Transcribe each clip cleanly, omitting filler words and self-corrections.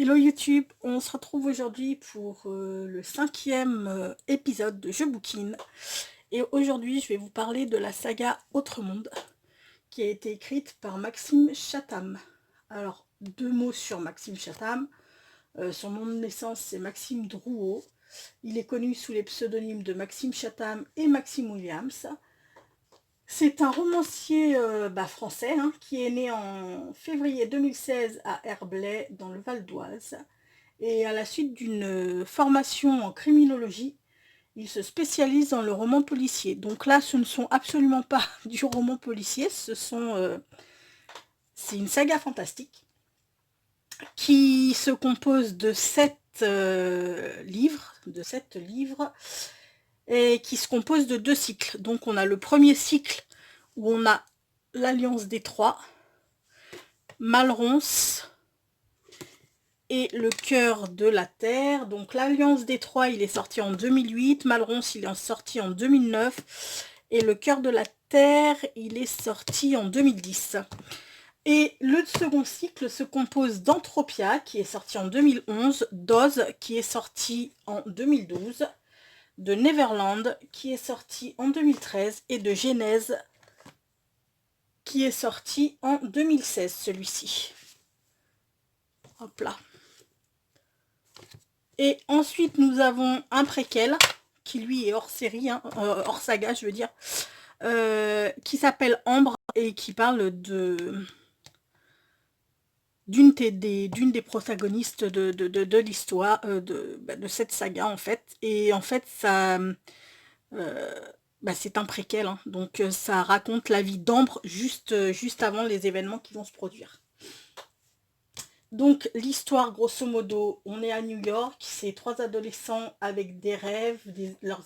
Hello YouTube, on se retrouve aujourd'hui pour le 5e épisode de Je bouquine. Et aujourd'hui, je vais vous parler de la saga Autre Monde, qui a été écrite par Maxime Chatham. Alors, deux mots sur Maxime Chatham. Son nom de naissance, c'est Maxime Drouot. Il est connu sous les pseudonymes de Maxime Chatham et Maxime Williams. C'est un romancier français qui est né en février 2016 à Herblay, dans le Val d'Oise. Et à la suite d'une formation en criminologie, il se spécialise dans le roman policier. Donc là, ce ne sont absolument pas du roman policier, c'est une saga fantastique qui se compose de 7 livres, et qui se compose de 2 cycles. Donc on a le premier cycle où on a l'Alliance des Trois, Malronce et le cœur de la Terre. Donc l'Alliance des Trois, il est sorti en 2008, Malronce, il est sorti en 2009, et le cœur de la Terre, il est sorti en 2010. Et le second cycle se compose d'Anthropia, qui est sorti en 2011, d'Oz, qui est sorti en 2012, de Neverland, qui est sorti en 2013, et de Genèse, qui est sorti en 2016, celui-ci. Hop là. Et ensuite, nous avons un préquel, qui lui est hors série, hors saga, je veux dire, qui s'appelle Ambre, et qui parle d'une des protagonistes de l'histoire, de cette saga, en fait. Et en fait, ça... c'est un préquel, donc ça raconte la vie d'Ambre juste avant les événements qui vont se produire. Donc l'histoire, grosso modo, on est à New York, c'est 3 adolescents avec des rêves, leur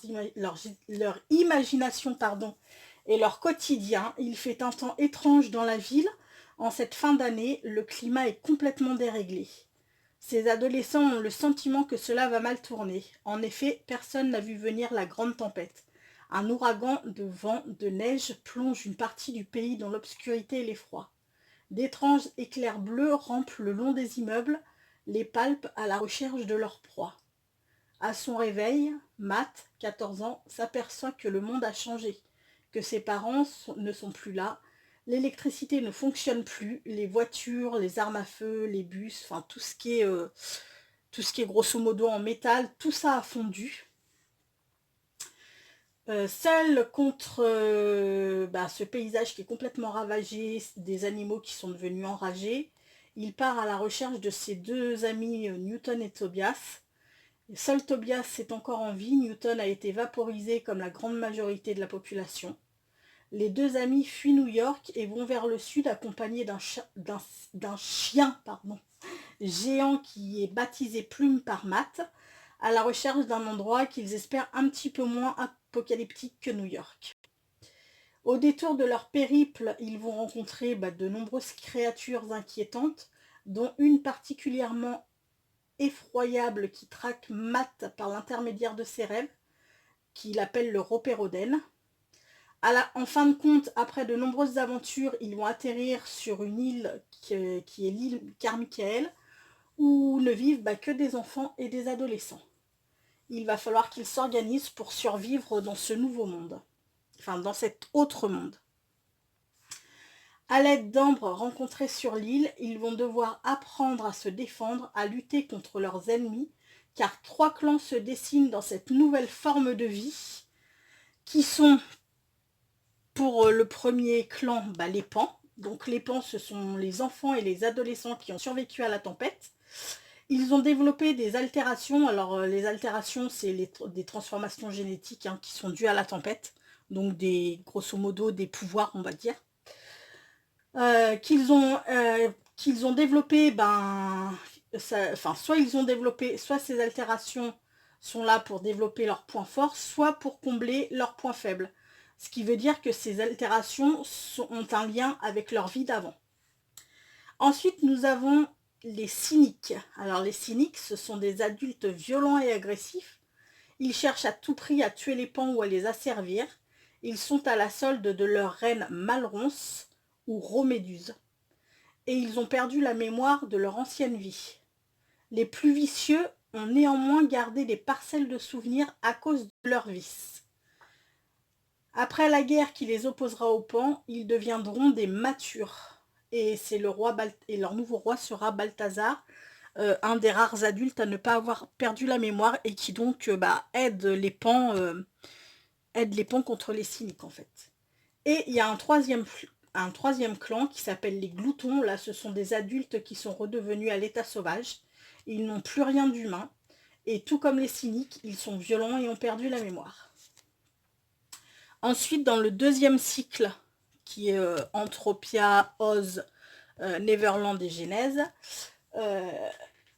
imagination, et leur quotidien. Il fait un temps étrange dans la ville. En cette fin d'année, le climat est complètement déréglé. Ces adolescents ont le sentiment que cela va mal tourner. En effet, personne n'a vu venir la grande tempête. Un ouragan de vent, de neige plonge une partie du pays dans l'obscurité et l'effroi. D'étranges éclairs bleus rampent le long des immeubles, les palpent à la recherche de leur proie. À son réveil, Matt, 14 ans, s'aperçoit que le monde a changé, que ses parents ne sont plus là, l'électricité ne fonctionne plus, les voitures, les armes à feu, les bus, enfin tout ce qui est grosso modo en métal, tout ça a fondu. Seul contre ce paysage qui est complètement ravagé, des animaux qui sont devenus enragés, il part à la recherche de ses 2 amis Newton et Tobias. Seul Tobias est encore en vie, Newton a été vaporisé comme la grande majorité de la population. Les 2 amis fuient New York et vont vers le sud accompagnés d'un chien géant qui est baptisé Plume par Matt, à la recherche d'un endroit qu'ils espèrent un petit peu moins apocalyptique que New York. Au détour de leur périple, ils vont rencontrer de nombreuses créatures inquiétantes, dont une particulièrement effroyable qui traque Matt par l'intermédiaire de ses rêves, qu'il appelle le Ropérodène. En fin de compte, après de nombreuses aventures, ils vont atterrir sur une île qui est l'île Carmichael, où ne vivent que des enfants et des adolescents. Il va falloir qu'ils s'organisent pour survivre dans ce nouveau monde, enfin dans cet autre monde. À l'aide d'Ambre rencontrées sur l'île, ils vont devoir apprendre à se défendre, à lutter contre leurs ennemis, car 3 clans se dessinent dans cette nouvelle forme de vie, qui sont, pour le premier clan, les Pans. Donc les Pans, ce sont les enfants et les adolescents qui ont survécu à la tempête. Ils ont développé des altérations. Alors les altérations, c'est des transformations génétiques qui sont dues à la tempête. Donc grosso modo des pouvoirs, on va dire. Qu'ils ont développé, soit ils ont développé, soit ces altérations sont là pour développer leurs points forts, soit pour combler leurs points faibles. Ce qui veut dire que ces altérations ont un lien avec leur vie d'avant. Ensuite, nous avons les cyniques. Alors les cyniques, ce sont des adultes violents et agressifs. Ils cherchent à tout prix à tuer les Pans ou à les asservir. Ils sont à la solde de leur reine Malronce ou Roméduse. Et ils ont perdu la mémoire de leur ancienne vie. Les plus vicieux ont néanmoins gardé des parcelles de souvenirs à cause de leurs vices. Après la guerre qui les opposera au pan, ils deviendront des matures. Et c'est le roi et leur nouveau roi sera Balthazar, un des rares adultes à ne pas avoir perdu la mémoire et qui donc aide les pans contre les cyniques en fait. Et il y a un troisième clan qui s'appelle les gloutons. Là, ce sont des adultes qui sont redevenus à l'état sauvage. Ils n'ont plus rien d'humain. Et tout comme les cyniques, ils sont violents et ont perdu la mémoire. Ensuite, dans le deuxième cycle, qui est Anthropia, Oz, Neverland et Genèse,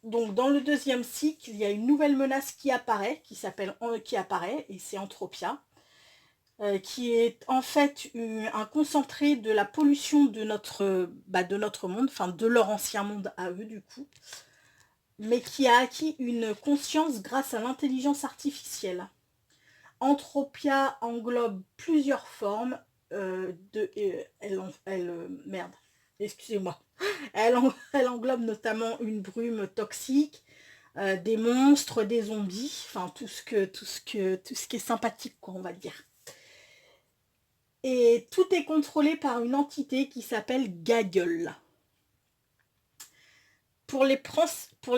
donc dans le deuxième cycle, il y a une nouvelle menace qui apparaît, et c'est Anthropia, qui est en fait un concentré de la pollution de notre monde, enfin de leur ancien monde à eux du coup, mais qui a acquis une conscience grâce à l'intelligence artificielle. Anthropia englobe plusieurs formes excusez-moi. Elle englobe notamment une brume toxique, des monstres, des zombies, enfin tout ce qui est sympathique, quoi, on va dire. Et tout est contrôlé par une entité qui s'appelle Gaggle. Pour les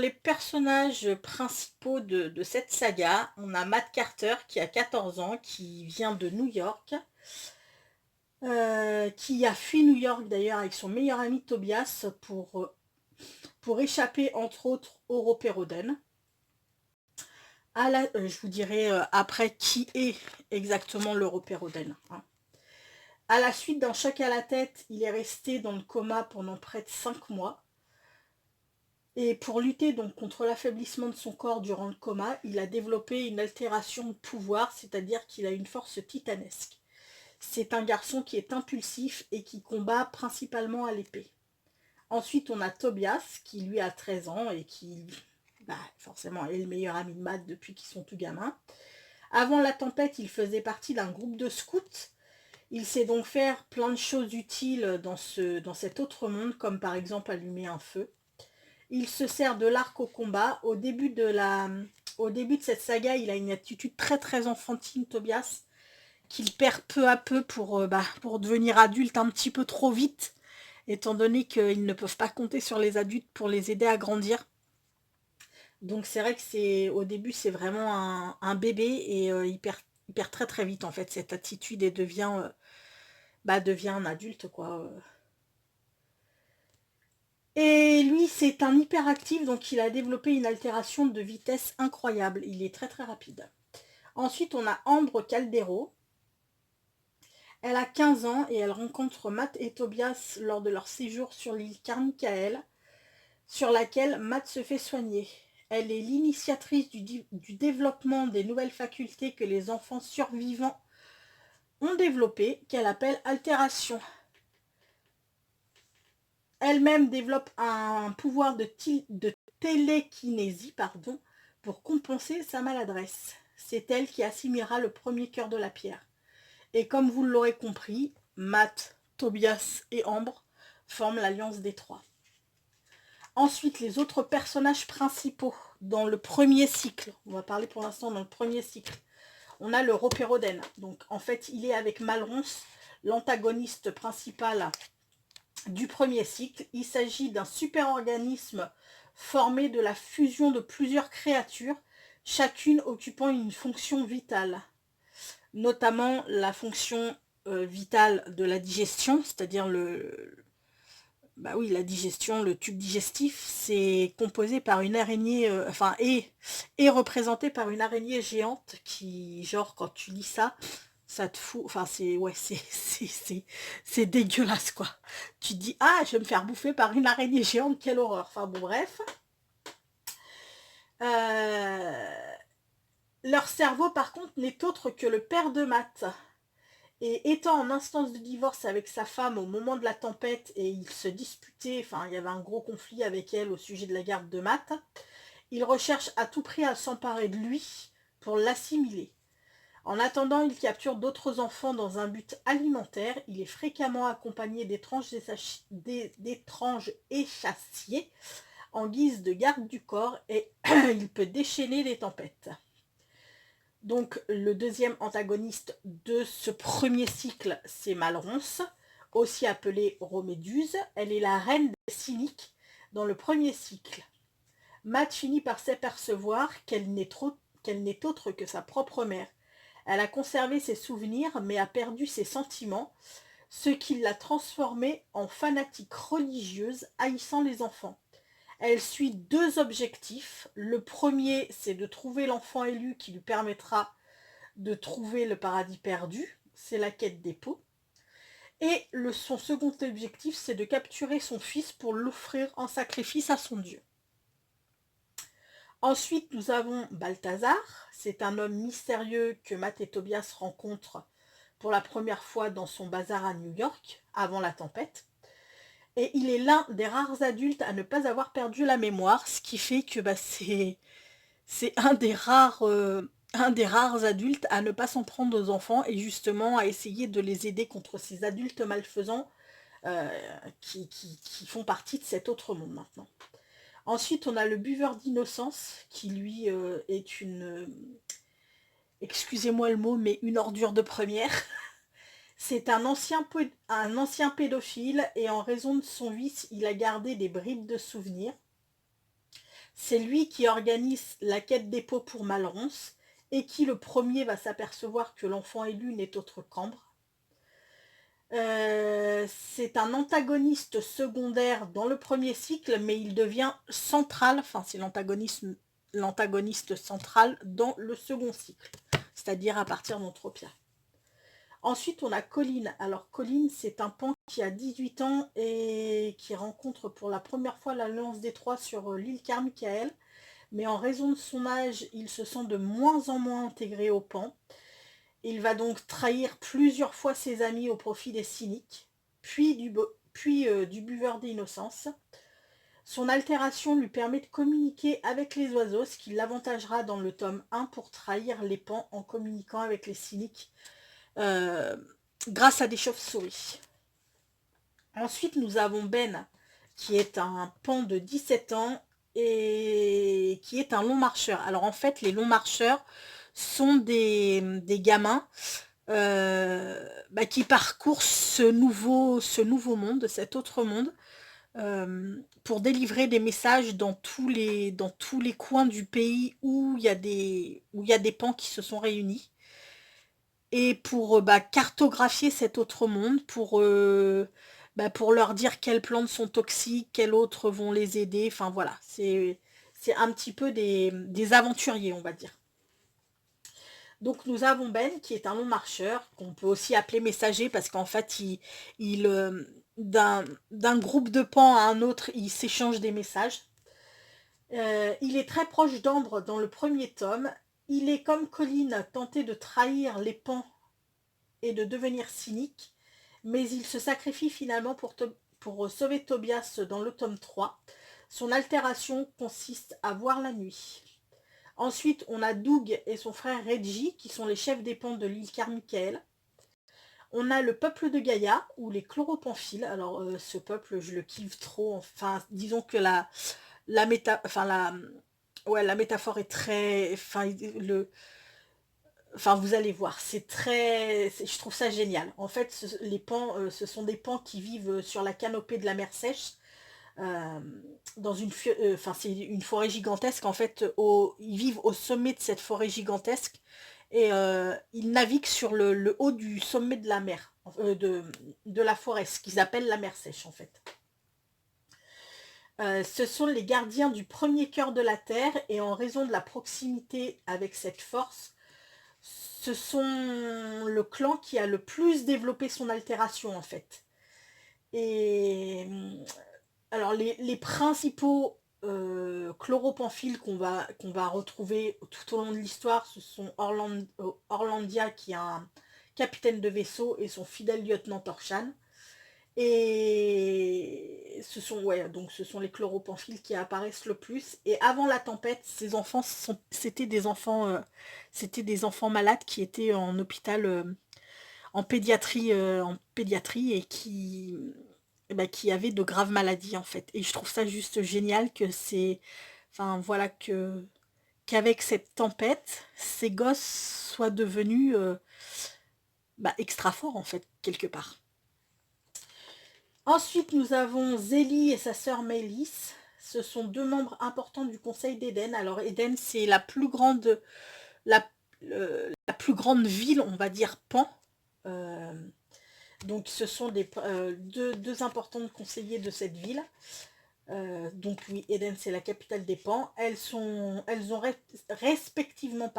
personnages principaux de cette saga, on a Matt Carter qui a 14 ans, qui vient de New York, qui a fui New York d'ailleurs avec son meilleur ami Tobias pour échapper entre autres au Roperoden. Je vous dirai après qui est exactement le Roperoden. Hein. À la suite d'un choc à la tête, il est resté dans le coma pendant près de 5 mois. Et pour lutter donc contre l'affaiblissement de son corps durant le coma, il a développé une altération de pouvoir, c'est-à-dire qu'il a une force titanesque. C'est un garçon qui est impulsif et qui combat principalement à l'épée. Ensuite, on a Tobias, qui lui a 13 ans et qui, forcément, est le meilleur ami de Matt depuis qu'ils sont tout gamins. Avant la tempête, il faisait partie d'un groupe de scouts. Il sait donc faire plein de choses utiles dans cet autre monde, comme par exemple allumer un feu. Il se sert de l'arc au combat. Au début de cette saga, il a une attitude très très enfantine, Tobias, qu'il perd peu à peu pour devenir adulte un petit peu trop vite, étant donné qu'ils ne peuvent pas compter sur les adultes pour les aider à grandir. Donc c'est vrai que au début c'est vraiment un bébé et il perd très très vite en fait cette attitude et devient un adulte quoi. Et lui c'est un hyperactif, donc il a développé une altération de vitesse incroyable, il est très très rapide. Ensuite on a Ambre Caldero. Elle a 15 ans et elle rencontre Matt et Tobias lors de leur séjour sur l'île Carmichael, sur laquelle Matt se fait soigner. Elle est l'initiatrice du développement des nouvelles facultés que les enfants survivants ont développées, qu'elle appelle altération. Elle-même développe un pouvoir de télékinésie pour compenser sa maladresse. C'est elle qui assimilera le premier cœur de la pierre. Et comme vous l'aurez compris, Matt, Tobias et Ambre forment l'alliance des trois. Ensuite, les autres personnages principaux dans le premier cycle. On va parler pour l'instant dans le premier cycle. On a le Roperoden. Donc en fait, il est avec Malronce, l'antagoniste principal du premier cycle. Il s'agit d'un super-organisme formé de la fusion de plusieurs créatures, chacune occupant une fonction vitale. Notamment la fonction vitale de la digestion, c'est-à-dire la digestion, le tube digestif, c'est composé par une araignée, est représenté par une araignée géante qui, genre, quand tu lis ça, ça te fout, c'est dégueulasse, quoi. Tu te dis, ah, je vais me faire bouffer par une araignée géante, quelle horreur. Enfin, bon, bref. Leur cerveau, par contre, n'est autre que le père de Matt. Et étant en instance de divorce avec sa femme au moment de la tempête et ils se disputaient, il y avait un gros conflit avec elle au sujet de la garde de Matt, il recherche à tout prix à s'emparer de lui pour l'assimiler. En attendant, il capture d'autres enfants dans un but alimentaire. Il est fréquemment accompagné d'étranges échassiers en guise de garde du corps et il peut déchaîner les tempêtes. Donc le deuxième antagoniste de ce premier cycle, c'est Malronce, aussi appelée Roméduse. Elle est la reine des cyniques dans le premier cycle. Matt finit par s'apercevoir qu'elle n'est autre que sa propre mère. Elle a conservé ses souvenirs mais a perdu ses sentiments, ce qui l'a transformée en fanatique religieuse haïssant les enfants. Elle suit deux objectifs. Le premier, c'est de trouver l'enfant élu qui lui permettra de trouver le paradis perdu. C'est la quête des pots. Et son second objectif, c'est de capturer son fils pour l'offrir en sacrifice à son dieu. Ensuite, nous avons Balthazar. C'est un homme mystérieux que Matt et Tobias rencontrent pour la première fois dans son bazar à New York, avant la tempête. Et il est l'un des rares adultes à ne pas avoir perdu la mémoire, ce qui fait que c'est un des rares adultes à ne pas s'en prendre aux enfants et justement à essayer de les aider contre ces adultes malfaisants qui font partie de cet autre monde maintenant. Ensuite, on a le buveur d'innocence qui lui est excusez-moi le mot, mais une ordure de première. C'est un ancien pédophile et en raison de son vice, il a gardé des bribes de souvenirs. C'est lui qui organise la quête des pots pour Malronce et qui le premier va s'apercevoir que l'enfant élu n'est autre qu'Ambre. C'est un antagoniste secondaire dans le premier cycle, mais il devient central, enfin c'est l'antagoniste central dans le second cycle, c'est-à-dire à partir d'Entropia. Ensuite, on a Colline. Alors, Colline, c'est un pan qui a 18 ans et qui rencontre pour la première fois l'Alliance des Trois sur l'île Carmichael. Mais en raison de son âge, il se sent de moins en moins intégré au pan. Il va donc trahir plusieurs fois ses amis au profit des cyniques, puis du buveur d'innocence. Son altération lui permet de communiquer avec les oiseaux, ce qui l'avantagera dans le tome 1 pour trahir les pans en communiquant avec les cyniques. Grâce à des chauves-souris. Ensuite, nous avons Ben, qui est un pan de 17 ans et qui est un long marcheur. Alors en fait, les longs marcheurs sont des gamins qui parcourent ce nouveau monde, cet autre monde, pour délivrer des messages dans tous les coins du pays où il y a des pans qui se sont réunis. Et pour cartographier cet autre monde, pour leur dire quelles plantes sont toxiques, quelles autres vont les aider. Enfin voilà, c'est un petit peu des aventuriers, on va dire. Donc nous avons Ben qui est un long marcheur, qu'on peut aussi appeler messager parce qu'en fait d'un groupe de pans à un autre, il s'échange des messages. Il est très proche d'Ambre dans le premier tome. Il est comme Colline tenté de trahir les pans et de devenir cynique, mais il se sacrifie finalement pour sauver Tobias dans le tome 3. Son altération consiste à voir la nuit. Ensuite, on a Doug et son frère Reggie, qui sont les chefs des pans de l'île Carmichael. On a le peuple de Gaïa, ou les chloropemphiles. Alors, ce peuple, je le kiffe trop. Enfin, disons que la métaphore est très... Enfin, vous allez voir, je trouve ça génial. En fait, les pans, ce sont des pans qui vivent sur la canopée de la mer sèche, dans c'est une forêt gigantesque. En fait, ils vivent au sommet de cette forêt gigantesque et ils naviguent sur le haut du sommet de la mer, de la forêt, ce qu'ils appellent la mer sèche, en fait. Ce sont les gardiens du premier cœur de la Terre et en raison de la proximité avec cette force, ce sont le clan qui a le plus développé son altération en fait. Et alors les principaux chloropemphiles qu'on va retrouver tout au long de l'histoire, ce sont Orlandia qui est un capitaine de vaisseau et son fidèle lieutenant Torshan. Et ce sont les chloropemphiles qui apparaissent le plus. Et avant la tempête, ces enfants c'était des enfants malades qui étaient en hôpital en pédiatrie et qui avait de graves maladies en fait. Et je trouve ça juste génial que enfin voilà, qu'avec cette tempête, ces gosses soient devenus extra forts en fait, quelque part. Ensuite, nous avons Zélie et sa sœur Mélisse. Ce sont deux membres importants du Conseil d'Éden. Alors, Éden, c'est la, la plus grande ville, on va dire, Pan. Donc, ce sont deux importants conseillers de cette ville. Donc, oui, Éden, c'est la capitale des Pans. Elles ont respectivement,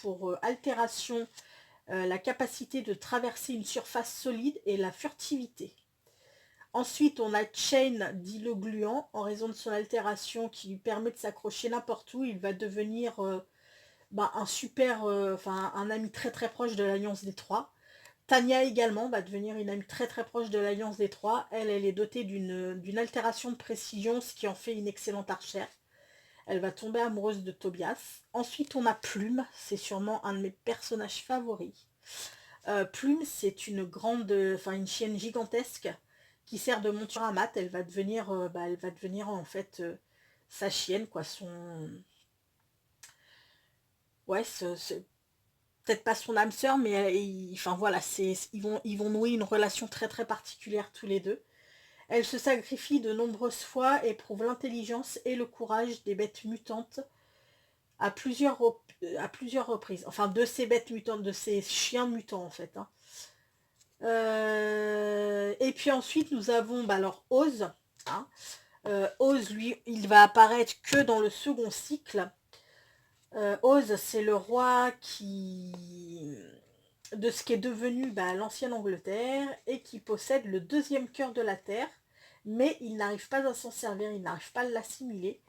pour altération, la capacité de traverser une surface solide et la furtivité. Ensuite, on a Chain, dit le gluant, en raison de son altération qui lui permet de s'accrocher n'importe où. Il va devenir un ami très très proche de l'Alliance des Trois. Tanya également va devenir une amie très très proche de l'Alliance des Trois. Elle est dotée d'une altération de précision, ce qui en fait une excellente archère. Elle va tomber amoureuse de Tobias. Ensuite, on a Plume, c'est sûrement un de mes personnages favoris. Plume, c'est une chienne gigantesque qui sert de monture à mat. Elle va devenir en fait sa chienne, quoi, peut-être pas son âme sœur, mais ils vont nouer une relation très très particulière tous les deux. Elle se sacrifie de nombreuses fois et prouve l'intelligence et le courage des bêtes mutantes à plusieurs reprises. Enfin, de ces bêtes mutantes, de ces chiens mutants en fait. Hein. Et puis ensuite, nous avons Oz. Hein. Oz, lui, il va apparaître que dans le second cycle. Oz, c'est le roi de ce qui est devenu l'ancienne Angleterre et qui possède le deuxième cœur de la Terre, mais il n'arrive pas à s'en servir, il n'arrive pas à l'assimiler.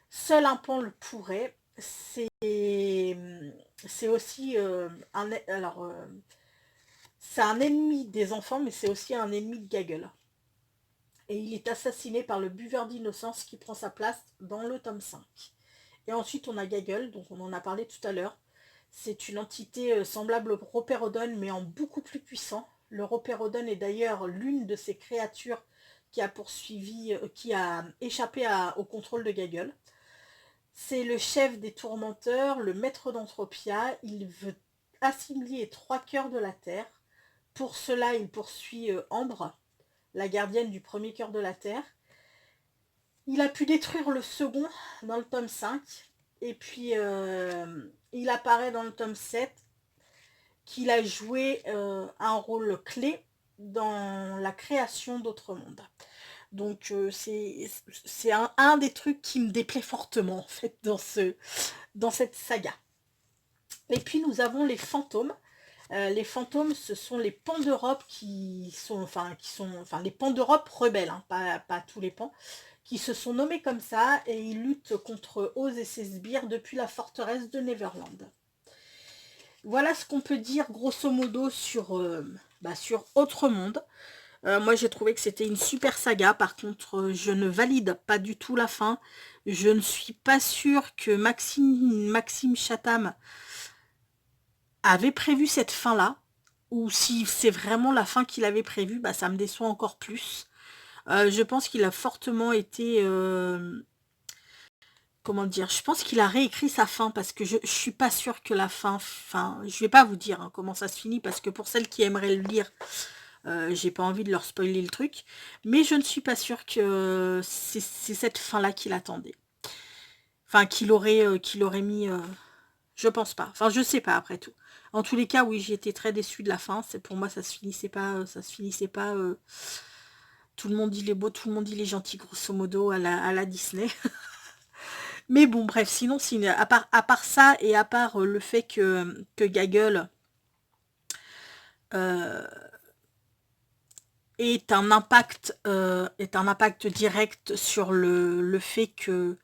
Seul un pan le pourrait. C'est aussi c'est un ennemi des enfants, mais c'est aussi un ennemi de Gaggle. Et il est assassiné par le buveur d'innocence qui prend sa place dans le tome 5. Et ensuite, on a Gaggle, donc on en a parlé tout à l'heure. C'est une entité semblable au Ropérodon, mais en beaucoup plus puissant. Le Ropérodon est d'ailleurs l'une de ces créatures qui a échappé au contrôle de Gaggle. C'est le chef des tourmenteurs, le maître d'Anthropia. Il veut assimiler 3 cœurs de la Terre. Pour cela, il poursuit Ambre, la gardienne du premier cœur de la Terre. Il a pu détruire le second dans le tome 5. Et puis, il apparaît dans le tome 7 qu'il a joué un rôle clé dans la création d'autres mondes. Donc, c'est un des trucs qui me déplaît fortement, en fait, dans cette saga. Et puis, nous avons les fantômes. Les fantômes, ce sont les pans d'Europe les pans d'Europe rebelles, hein, pas tous les pans, qui se sont nommés comme ça, et ils luttent contre Oz et ses sbires depuis la forteresse de Neverland. Voilà ce qu'on peut dire grosso modo sur Autre Monde. Moi j'ai trouvé que c'était une super saga. Par contre, je ne valide pas du tout la fin. Je ne suis pas sûre que Maxime Chatham avait prévu cette fin-là, ou si c'est vraiment la fin qu'il avait prévue, ça me déçoit encore plus. Je pense qu'il a fortement été... comment dire, je pense qu'il a réécrit sa fin, parce que je suis pas sûre que la fin... je vais pas vous dire hein, comment ça se finit, parce que pour celles qui aimeraient le lire, j'ai pas envie de leur spoiler le truc, mais je ne suis pas sûre que c'est cette fin-là qu'il attendait. Enfin, qu'il aurait mis... je pense pas. Enfin, je sais pas, après tout. En tous les cas, oui, j'ai été très déçue de la fin. Pour moi, ça se finissait pas. Tout le monde il est beau, tout le monde il est gentil, grosso modo, à la Disney. Mais bon, bref, sinon, à part ça, et à part le fait que Gaggle est un impact direct sur le fait que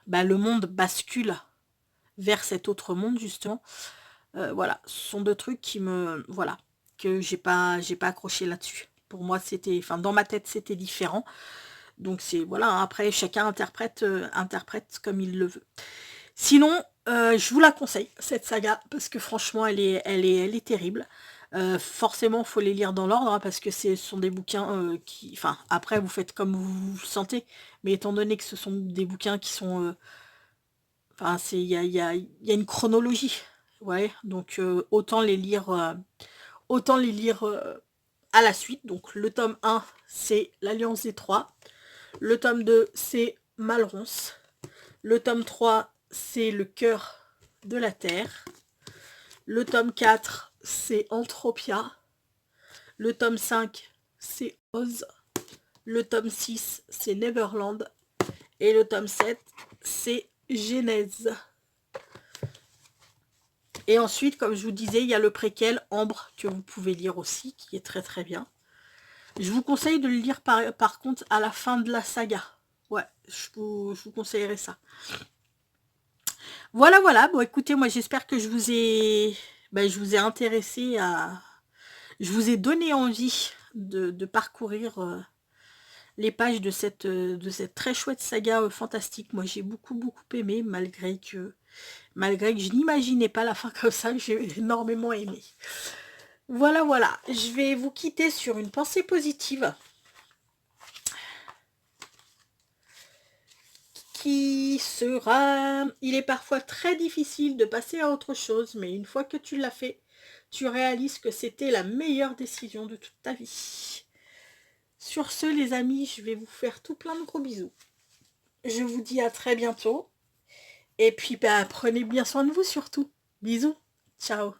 le monde bascule vers cet autre monde, justement. Voilà, ce sont deux trucs que j'ai pas accroché là-dessus. Pour moi, c'était, dans ma tête, c'était différent. Donc voilà, après, chacun interprète comme il le veut. Sinon, je vous la conseille, cette saga, parce que franchement, elle est terrible. Forcément, il faut les lire dans l'ordre, hein, parce que ce sont des bouquins qui... Enfin, après, vous faites comme vous le sentez, mais étant donné que ce sont des bouquins qui sont... Enfin, il y a une chronologie, ouais, donc autant les lire à la suite. Donc le tome 1, c'est l'Alliance des Trois. Le tome 2, c'est Malronce. Le tome 3, c'est Le cœur de la Terre. Le tome 4, c'est Entropia. Le tome 5, c'est Oz. Le tome 6, c'est Neverland. Et le tome 7, c'est Genèse. Et ensuite, comme je vous disais, il y a le préquel Ambre que vous pouvez lire aussi, qui est très très bien. Je vous conseille de le lire par contre à la fin de la saga. Ouais, je vous conseillerais ça. Voilà, voilà. Bon, écoutez, moi j'espère que je vous ai intéressé à... Je vous ai donné envie de parcourir les pages de cette très chouette saga fantastique. Moi j'ai beaucoup aimé, malgré que je n'imaginais pas la fin comme ça, que j'ai énormément aimé. Voilà, voilà. Je vais vous quitter sur une pensée positive. Qui sera... Il est parfois très difficile de passer à autre chose, mais une fois que tu l'as fait, tu réalises que c'était la meilleure décision de toute ta vie. Sur ce, les amis, je vais vous faire tout plein de gros bisous. Je vous dis à très bientôt. Et puis, prenez bien soin de vous surtout. Bisous. Ciao.